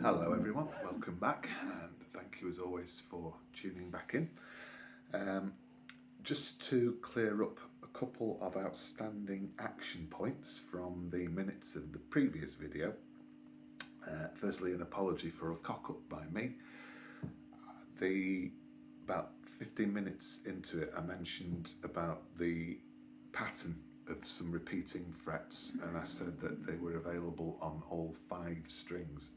Hello everyone, welcome back, and thank you as always for tuning back in. Just to clear up a couple of outstanding action points from the minutes of the previous video. Firstly, an apology for a cock-up by me. About 15 minutes into it, I mentioned about the pattern of some repeating frets, and I said that they were available on all 5 strings,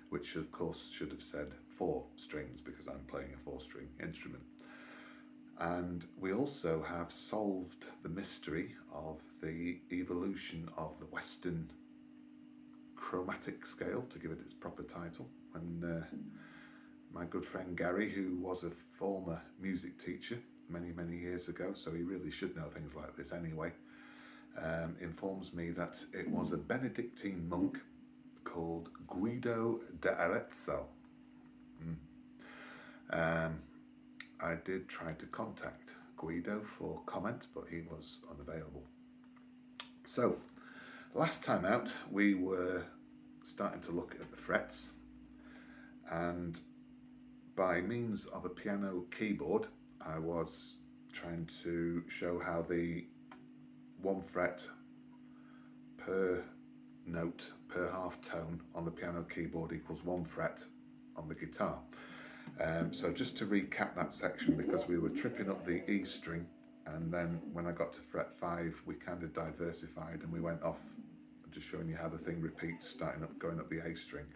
which of course should have said 4 strings because I'm playing a 4-string instrument. And we also have solved the mystery of the evolution of the Western chromatic scale, to give it its proper title. And my good friend Gary, who was a former music teacher many years ago, so he really should know things like this anyway, informs me that it was a Benedictine monk called Guido d'Arezzo. I did try to contact Guido for comment, but he was unavailable. So, last time out, we were starting to look at the frets, and by means of a piano keyboard, I was trying to show how the 1 fret per note per half tone on the piano keyboard equals 1 fret on the guitar. So just to recap that section, because we were tripping up the E string, and then when I got to fret 5 we kind of diversified and we went off, just showing you how the thing repeats, going up the A string.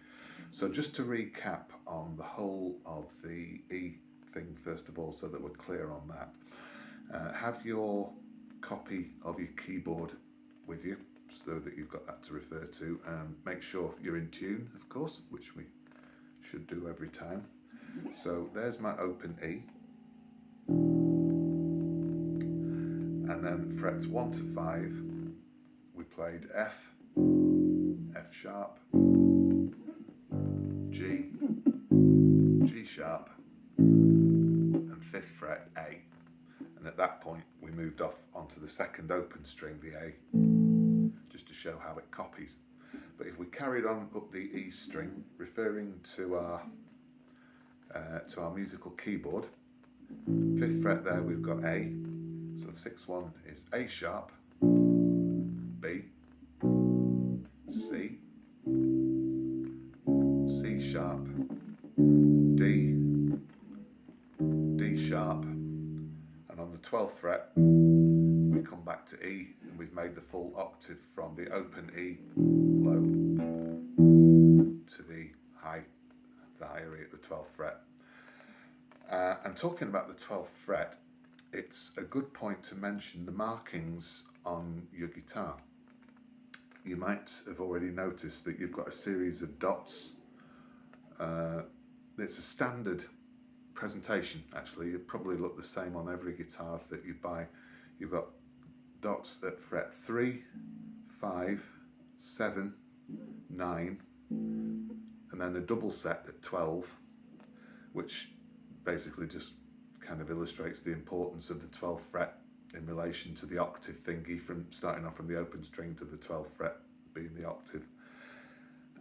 So just to recap on the whole of the E thing first of all, so that we're clear on that. Have your copy of your keyboard with you, so that you've got that to refer to. Make sure you're in tune, of course, which we should do every time. So there's my open E, and then frets 1 to 5 we played F, F sharp, G, G sharp, and 5th fret A. And at that point we moved off onto the 2nd open string, the A, just to show how it copies. But if we carried on up the E string, referring to our musical keyboard, 5th fret there we've got A, so the 6th one is A sharp, B, C, C sharp, D, D sharp, and on the 12th fret we come back to E, and we've made the full octave from the open E low to the higher E at the 12th fret. And talking about the 12th fret, it's a good point to mention the markings on your guitar. You might have already noticed that you've got a series of dots. It's a standard presentation, actually. It'll probably look the same on every guitar that you buy. You've got dots at fret 3, 5, 7, 9, and then a double set at 12, which basically just kind of illustrates the importance of the 12th fret in relation to the octave thingy, from starting off from the open string to the 12th fret being the octave.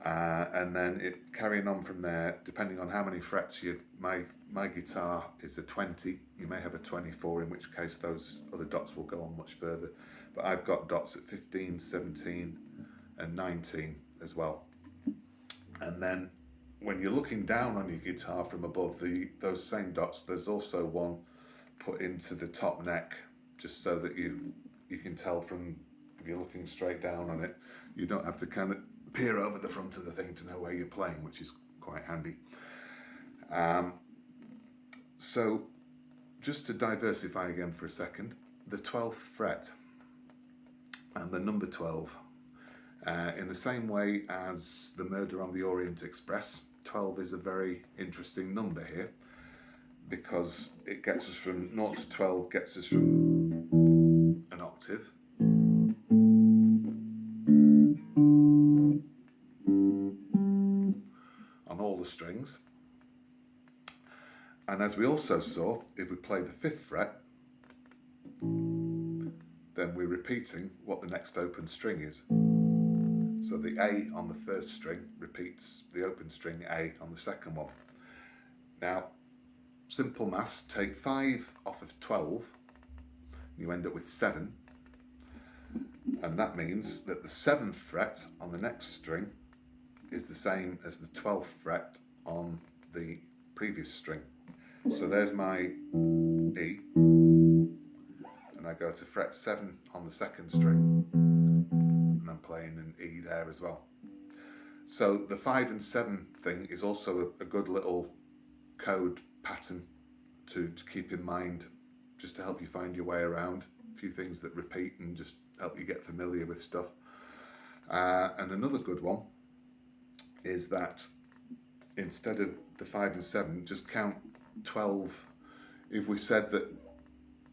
And then it carrying on from there, depending on how many frets my guitar is a 20, you may have a 24, in which case those other dots will go on much further. But I've got dots at 15, 17 and 19 as well. And then when you're looking down on your guitar from above those same dots, there's also one put into the top neck, just so that you can tell from, if you're looking straight down on it, you don't have to kind of peer over the front of the thing to know where you're playing, which is quite handy. So just to diversify again for a second, the 12th fret and the number 12, in the same way as the Murder on the Orient Express, 12 is a very interesting number here, because it gets us from 0 to 12, gets us from an octave, on all the strings. And as we also saw, if we play the 5th fret, then we're repeating what the next open string is. So the A on the first string repeats the open string A on the second one. Now, simple maths, take 5 off of 12, you end up with 7. And that means that the 7th fret on the next string is the same as the 12th fret on the previous string. So there's my E, and I go to fret 7 on the second string, and I'm playing an E there as well. So the 5 and 7 thing is also a good little code pattern to keep in mind, just to help you find your way around. A few things that repeat and just help you get familiar with stuff. And another good one is that instead of the 5 and 7, just count 12. If we said that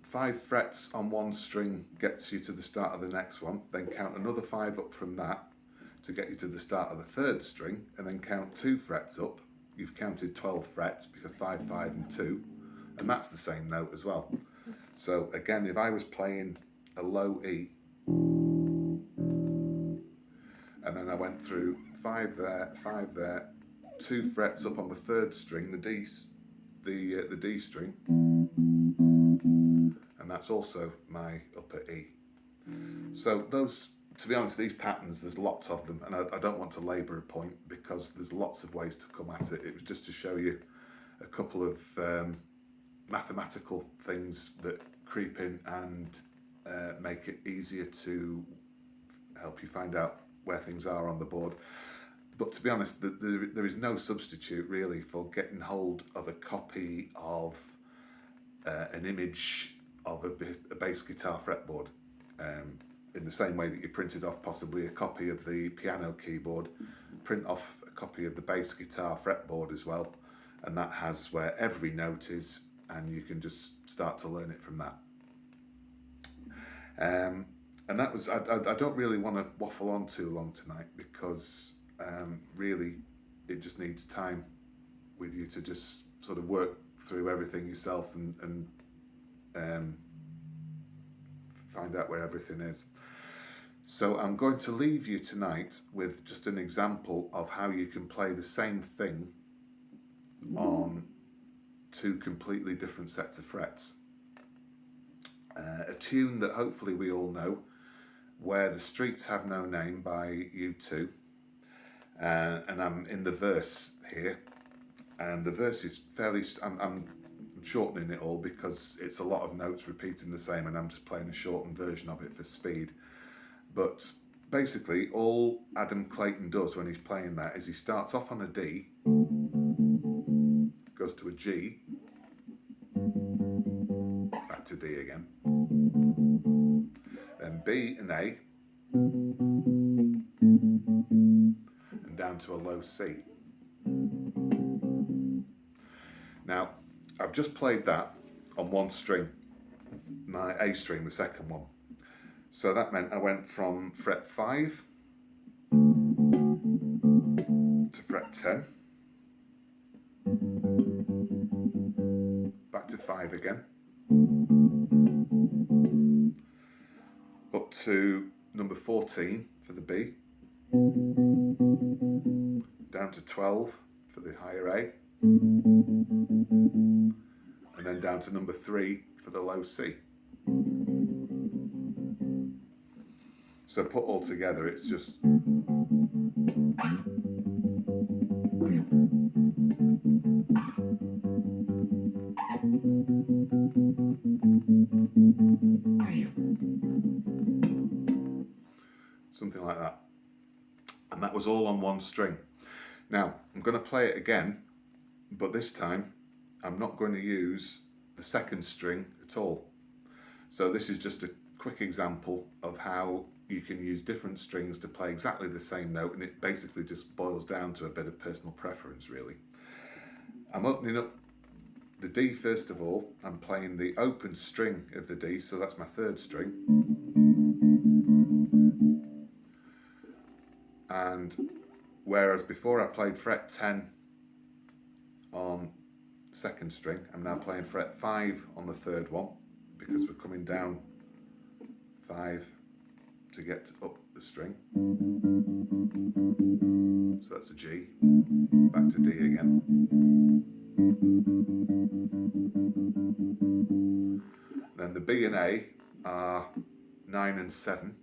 5 frets on one string gets you to the start of the next one, then count another 5 up from that to get you to the start of the third string, and then count 2 frets up. You've counted 12 frets because 5, 5 and 2, and that's the same note as well. So again, if I was playing a low E, and then I went through 5 there, 2 frets up on the third string, the D string, and that's also my upper E. So those, to be honest, these patterns, there's lots of them, and I don't want to labour a point because there's lots of ways to come at it. It was just to show you a couple of mathematical things that creep in and make it easier to help you find out where things are on the board. But to be honest, there is no substitute really for getting hold of a copy of an image of a bass guitar fretboard. In the same way that you printed off possibly a copy of the piano keyboard, print off a copy of the bass guitar fretboard as well, and that has where every note is, and you can just start to learn it from that. And that was, I don't really want to waffle on too long tonight because really it just needs time with you to just sort of work through everything yourself and find out where everything is. So I'm going to leave you tonight with just an example of how you can play the same thing on 2 completely different sets of frets. A tune that hopefully we all know, Where the Streets Have No Name by U2, and I'm in the verse here, and the verse is fairly, I'm shortening it all because it's a lot of notes repeating the same, and I'm just playing a shortened version of it for speed. But basically all Adam Clayton does when he's playing that is he starts off on a D, goes to a G, back to D again, then B and A, and down to a low C. Now, I've just played that on one string, my A string, the second one. So that meant I went from fret 5 to fret 10, back to 5 again, up to number 14 for the B, down to 12 for the higher A, and then down to number 3 for the low C. So put all together, it's just something like that. And that was all on one string. Now, I'm going to play it again, but this time I'm not going to use the second string at all. So this is just a quick example of how you can use different strings to play exactly the same note, and it basically just boils down to a bit of personal preference really. I'm opening up the D first of all. I'm playing the open string of the D, so that's my third string. And whereas before I played fret 10 on second string, I'm now playing fret 5 on the third one because we're coming down 5 to get up the string. So that's a G, back to D again. Then the B and A are 9 and 7.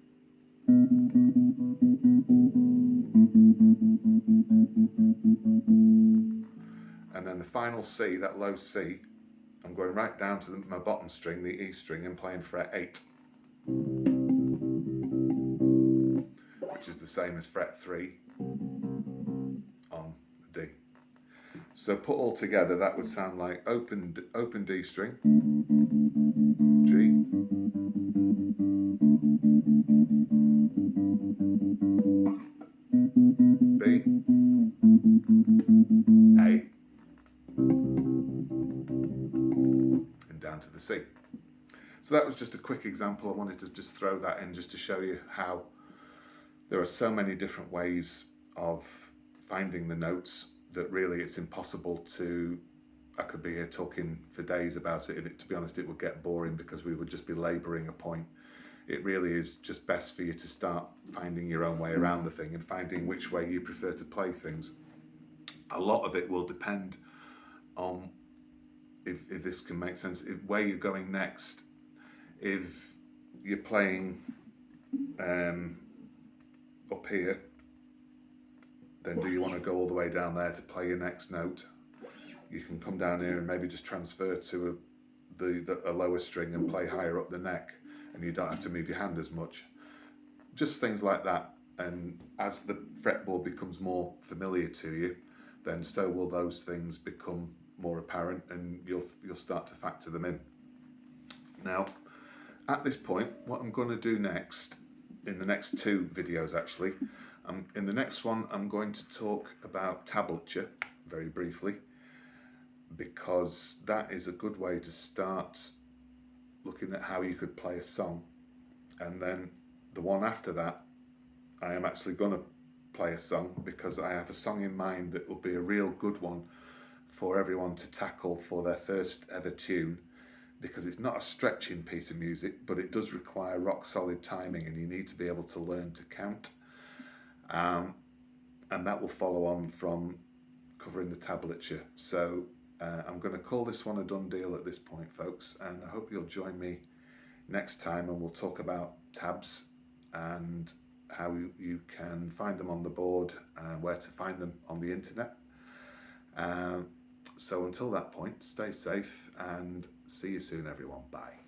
And then the final C, that low C, I'm going right down to my bottom string, the E string, and playing fret 8, which is the same as fret 3 on D. So put all together, that would sound like open D string, G, B, A, and down to the C. So that was just a quick example. I wanted to just throw that in just to show you how there are so many different ways of finding the notes that really it's impossible to, I could be here talking for days about it, and to be honest it would get boring because we would just be labouring a point. It really is just best for you to start finding your own way around the thing and finding which way you prefer to play things. A lot of it will depend on, if this can make sense, where you're going next. If you're playing up here, then do you want to go all the way down there to play your next note? You can come down here and maybe just transfer to a lower string and play higher up the neck, and you don't have to move your hand as much. Just things like that. And as the fretboard becomes more familiar to you, then so will those things become more apparent, and you'll start to factor them in. Now, at this point, what I'm going to do next, in the next two videos actually, in the next one I'm going to talk about tablature very briefly, because that is a good way to start looking at how you could play a song. And then the one after that, I am actually going to play a song, because I have a song in mind that will be a real good one for everyone to tackle for their first ever tune, because it's not a stretching piece of music, but it does require rock solid timing, and you need to be able to learn to count. And that will follow on from covering the tablature. So I'm going to call this one a done deal at this point, folks, and I hope you'll join me next time, and we'll talk about tabs and how you can find them on the board, where to find them on the internet. So until that point, stay safe and see you soon, everyone. Bye.